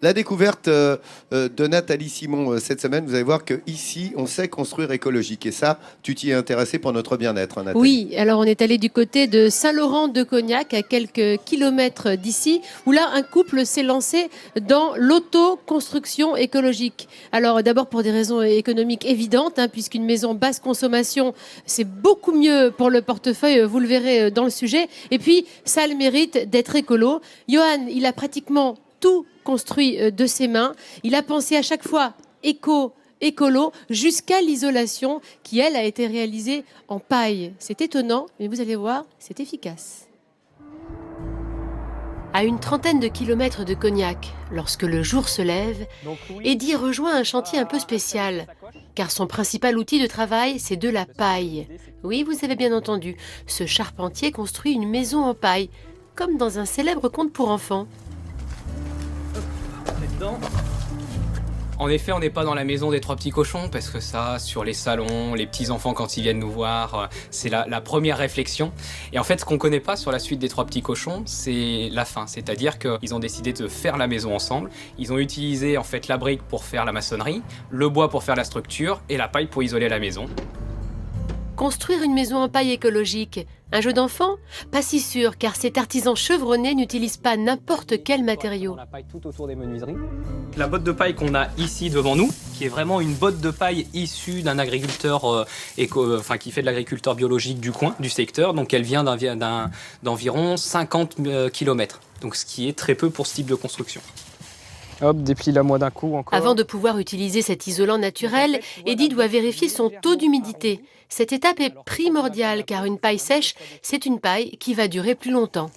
La découverte de Nathalie Simon cette semaine, vous allez voir qu'ici, on sait construire écologique. Et ça, tu t'y es intéressé pour notre bien-être, hein, Nathalie. Oui, alors on est allé du côté de Saint-Laurent-de-Cognac, à quelques kilomètres d'ici, où là, un couple s'est lancé dans l'autoconstruction écologique. Alors d'abord pour des raisons économiques évidentes, hein, puisqu'une maison basse consommation, c'est beaucoup mieux pour le portefeuille, vous le verrez dans le sujet. Et puis, ça a le mérite d'être écolo. Johan, il a pratiquement tout construit de ses mains. Il a pensé à chaque fois écolo, jusqu'à l'isolation qui, elle, a été réalisée en paille. C'est étonnant, mais vous allez voir, c'est efficace. À une trentaine de kilomètres de Cognac, lorsque le jour se lève, Eddy rejoint un chantier un peu spécial, car son principal outil de travail, c'est de la paille. Oui, vous avez bien entendu, ce charpentier construit une maison en paille, comme dans un célèbre conte pour enfants. En effet, on n'est pas dans la maison des trois petits cochons, parce que ça, sur les salons, les petits-enfants quand ils viennent nous voir, c'est la première réflexion. Et en fait, ce qu'on ne connaît pas sur la suite des trois petits cochons, c'est la fin. C'est-à-dire qu'ils ont décidé de faire la maison ensemble. Ils ont utilisé en fait la brique pour faire la maçonnerie, le bois pour faire la structure et la paille pour isoler la maison. Construire une maison en paille écologique, un jeu d'enfant? Pas si sûr, car cet artisan chevronné n'utilise pas n'importe quel matériau. La paille tout autour des menuiseries. La botte de paille qu'on a ici devant nous, qui est vraiment une botte de paille issue d'un agriculteur qui fait de l'agriculteur biologique du coin, du secteur. Donc elle vient d'environ 50 km. Donc ce qui est très peu pour ce type de construction. Hop, déplie-la-moi d'un coup encore. Avant de pouvoir utiliser cet isolant naturel, Eddy doit vérifier son taux d'humidité. Cette étape est primordiale car une paille sèche, c'est une paille qui va durer plus longtemps.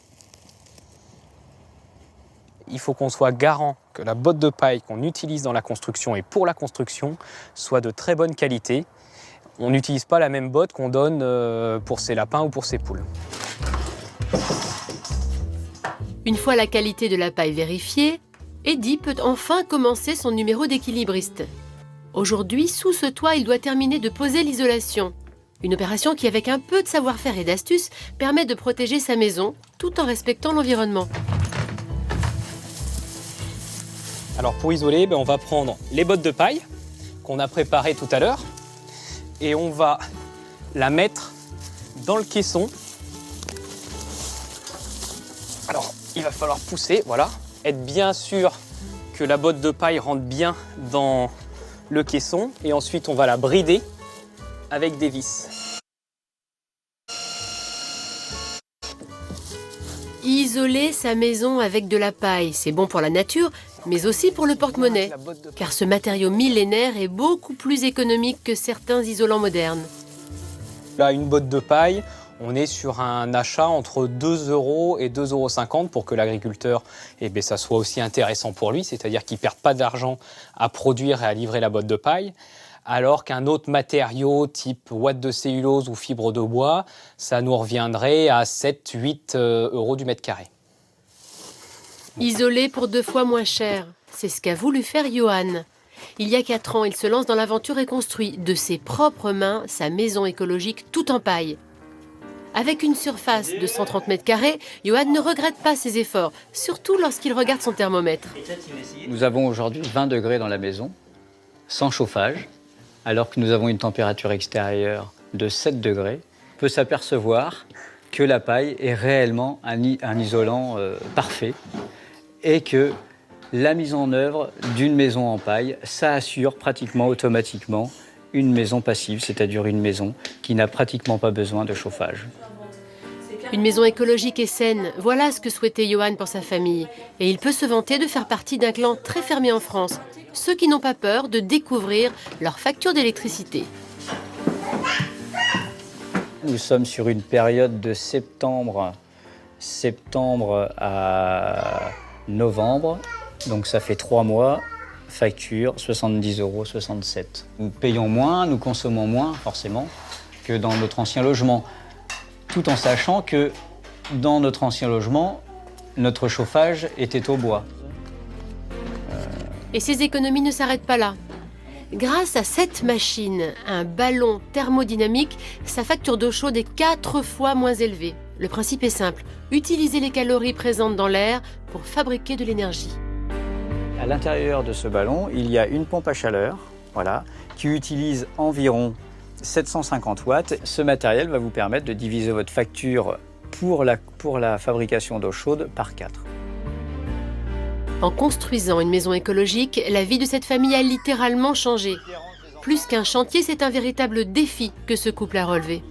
Il faut qu'on soit garant que la botte de paille qu'on utilise dans la construction et pour la construction soit de très bonne qualité. On n'utilise pas la même botte qu'on donne pour ses lapins ou pour ses poules. Une fois la qualité de la paille vérifiée, Eddy peut enfin commencer son numéro d'équilibriste. Aujourd'hui, sous ce toit, il doit terminer de poser l'isolation. Une opération qui, avec un peu de savoir-faire et d'astuce, permet de protéger sa maison tout en respectant l'environnement. Alors pour isoler, on va prendre les bottes de paille qu'on a préparées tout à l'heure et on va la mettre dans le caisson. Alors il va falloir pousser, voilà. Être bien sûr que la botte de paille rentre bien dans le caisson et ensuite on va la brider avec des vis. Isoler sa maison avec de la paille, c'est bon pour la nature, mais aussi pour le porte-monnaie, car ce matériau millénaire est beaucoup plus économique que certains isolants modernes. Là, une botte de paille, on est sur un achat entre 2 € et 2,50 € pour que l'agriculteur, ça soit aussi intéressant pour lui, c'est-à-dire qu'il ne perde pas d'argent à produire et à livrer la botte de paille, alors qu'un autre matériau type ouate de cellulose ou fibre de bois, ça nous reviendrait à 7-8 € du mètre carré. Isolé pour 2 fois moins cher, c'est ce qu'a voulu faire Johan. Il y a 4 ans, il se lance dans l'aventure et construit de ses propres mains sa maison écologique tout en paille. Avec une surface de 130 mètres carrés, Johan ne regrette pas ses efforts, surtout lorsqu'il regarde son thermomètre. Nous avons aujourd'hui 20 degrés dans la maison, sans chauffage, alors que nous avons une température extérieure de 7 degrés. On peut s'apercevoir que la paille est réellement un isolant parfait et que la mise en œuvre d'une maison en paille, ça assure pratiquement automatiquement une maison passive, c'est-à-dire une maison qui n'a pratiquement pas besoin de chauffage. Une maison écologique et saine, voilà ce que souhaitait Johan pour sa famille. Et il peut se vanter de faire partie d'un clan très fermé en France, ceux qui n'ont pas peur de découvrir leur facture d'électricité. Nous sommes sur une période de septembre à novembre, donc ça fait 3 mois. Facture 70 €, 67. Nous payons moins, nous consommons moins forcément que dans notre ancien logement, tout en sachant que dans notre ancien logement, notre chauffage était au bois. Et ces économies ne s'arrêtent pas là. Grâce à cette machine, un ballon thermodynamique, sa facture d'eau chaude est 4 fois moins élevée. Le principe est simple, utiliser les calories présentes dans l'air pour fabriquer de l'énergie. À l'intérieur de ce ballon, il y a une pompe à chaleur, voilà, qui utilise environ 750 watts. Ce matériel va vous permettre de diviser votre facture pour la fabrication d'eau chaude par 4. En construisant une maison écologique, la vie de cette famille a littéralement changé. Plus qu'un chantier, c'est un véritable défi que ce couple a relevé.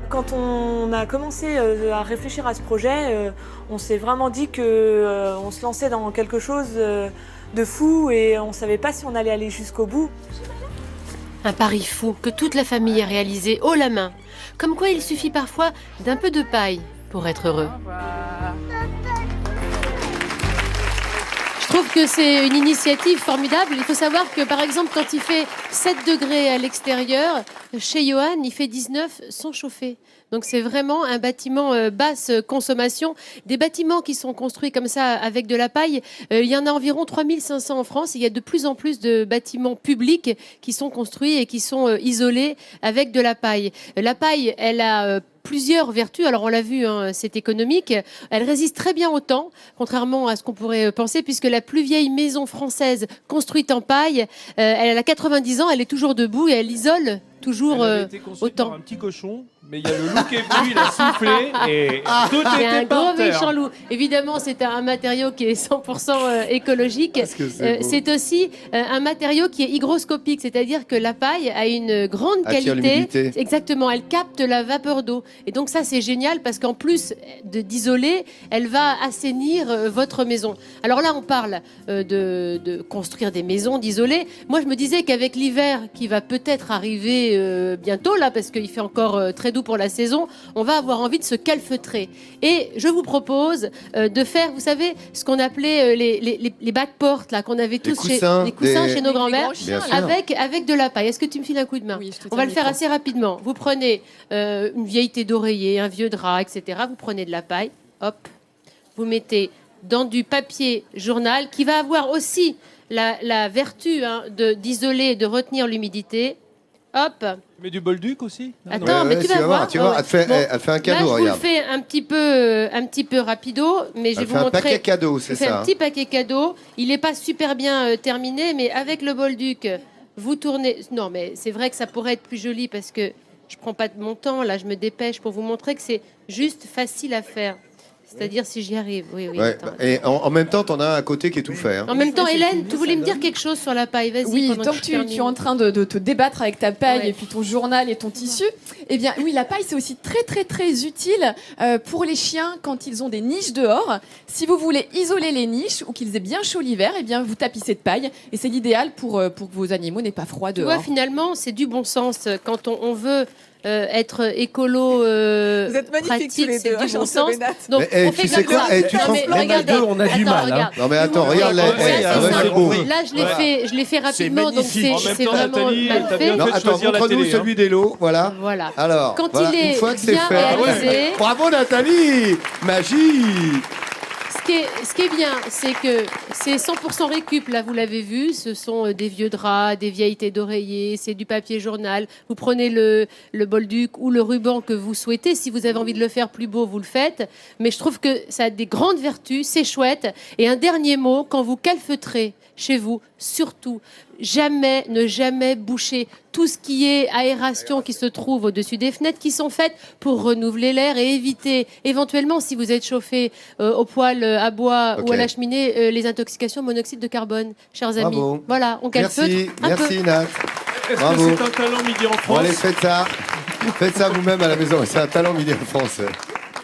Quand on a commencé à réfléchir à ce projet, on s'est vraiment dit qu'on se lançait dans quelque chose de fou et on ne savait pas si on allait aller jusqu'au bout. Un pari fou que toute la famille a réalisé haut la main. Comme quoi il suffit parfois d'un peu de paille pour être heureux. Je trouve que c'est une initiative formidable. Il faut savoir que, par exemple, quand il fait 7 degrés à l'extérieur, chez Johan, il fait 19 sans chauffer. Donc c'est vraiment un bâtiment basse consommation. Des bâtiments qui sont construits comme ça avec de la paille, il y en a environ 3500 en France. Il y a de plus en plus de bâtiments publics qui sont construits et qui sont isolés avec de la paille. La paille, elle a plusieurs vertus. Alors on l'a vu, hein, c'est économique. Elle résiste très bien au temps, contrairement à ce qu'on pourrait penser, puisque la plus vieille maison française construite en paille, elle a 90 ans, elle est toujours debout et elle isole toujours elle avait été construite autant. par un petit cochon, mais il y a le loup qui est venu, il a soufflé et tout C'est était un par gros terre. méchant loup. Évidemment, c'est un matériau qui est 100% écologique. Parce que c'est beau. C'est aussi un matériau qui est hygroscopique, c'est-à-dire que la paille a une grande Attire qualité. l'humidité. Exactement, elle capte la vapeur d'eau. Et donc ça, c'est génial parce qu'en plus d'isoler, elle va assainir votre maison. Alors là, on parle de construire des maisons, d'isoler. Moi, je me disais qu'avec l'hiver qui va peut-être arriver bientôt, là, parce qu'il fait encore très doux pour la saison, on va avoir envie de se calfeutrer. Et je vous propose de faire, vous savez, ce qu'on appelait les backports, là, qu'on avait tous coussins, les coussins des- chez nos grands-mères, Bien sûr. avec de la paille. Est-ce que tu me files un coup de main? Oui, je te On va tiens le faire micro. assez rapidement. Vous prenez une vieille thé d'oreiller, un vieux drap, etc. Vous prenez de la paille, hop, vous mettez dans du papier journal qui va avoir aussi la vertu d'isoler et de retenir l'humidité. Hop. Mais du bolduc aussi. Non, non. Attends, mais tu vas voir. Tu vois, elle fait, Bon, elle fait un Là, cadeau, je vous le regarde. fais un petit peu rapido, mais je vais Elle vous fait un montrer. paquet cadeau, Je c'est fais ça. un hein. petit paquet cadeau. Il n'est pas super bien terminé, mais avec le bolduc, vous tournez. Non, mais c'est vrai que ça pourrait être plus joli parce que je prends pas de mon temps. Là, je me dépêche pour vous montrer que c'est juste facile à faire. C'est-à-dire si j'y arrive. Oui, oui. Ouais, attends. et en même temps, t'en as un à côté qui est tout fait. hein. En même temps, Hélène, tu voulais me dire quelque chose sur la paille. Vas-y. Oui, pendant tant je que tu termine. es en train de te débattre avec ta paille Ouais. et puis ton journal et ton tissu, eh bien oui, la paille c'est aussi très très très utile pour les chiens quand ils ont des niches dehors. Si vous voulez isoler les niches ou qu'ils aient bien chaud l'hiver, eh bien vous tapissez de paille et c'est l'idéal pour que vos animaux n'aient pas froid Tu dehors. vois, finalement, c'est du bon sens. Quand on veut être écolo, Vous êtes magnifiques pratique, tous les c'est deux, hein, du bon Jean-Claude sens. et Nat. Donc, Mais, on fait tu sais comme quoi ça. tu Non, te mais rends- regardez. on a du Attends, mal, hein. regarde. Non mais attends, regarde, Ouais, là, c'est eh, ça. c'est beau. Là, je l'ai fait rapidement, donc magnifique. En c'est même c'est temps, vraiment Nathalie, mal t'as fait. bien Non, fait de attends, choisir la montre-nous télé, hein. celui d'Hélo, voilà. Voilà. Alors, Quand voilà, il est une fois que c'est bien fait. réalisé, Bravo Nathalie, magie. ce qui est bien, c'est que c'est 100% récup, là vous l'avez vu, ce sont des vieux draps, des vieilles thés d'oreiller, c'est du papier journal. Vous prenez le bolduc ou le ruban que vous souhaitez, si vous avez envie de le faire plus beau, vous le faites. Mais je trouve que ça a des grandes vertus, c'est chouette. Et un dernier mot, quand vous calfeutrez chez vous, surtout, ne jamais boucher tout ce qui est aération qui se trouve au-dessus des fenêtres, qui sont faites pour renouveler l'air et éviter éventuellement, si vous êtes chauffé au poêle à bois Ok. ou à la cheminée, les intoxications au monoxyde de carbone, chers amis. Bravo. Voilà, on calfeutre Merci, un peu. merci Nat. Est-ce Bravo. que c'est un talent midi en Bon France? allez, faites ça. Faites ça vous-même à la maison. C'est un talent midi en France.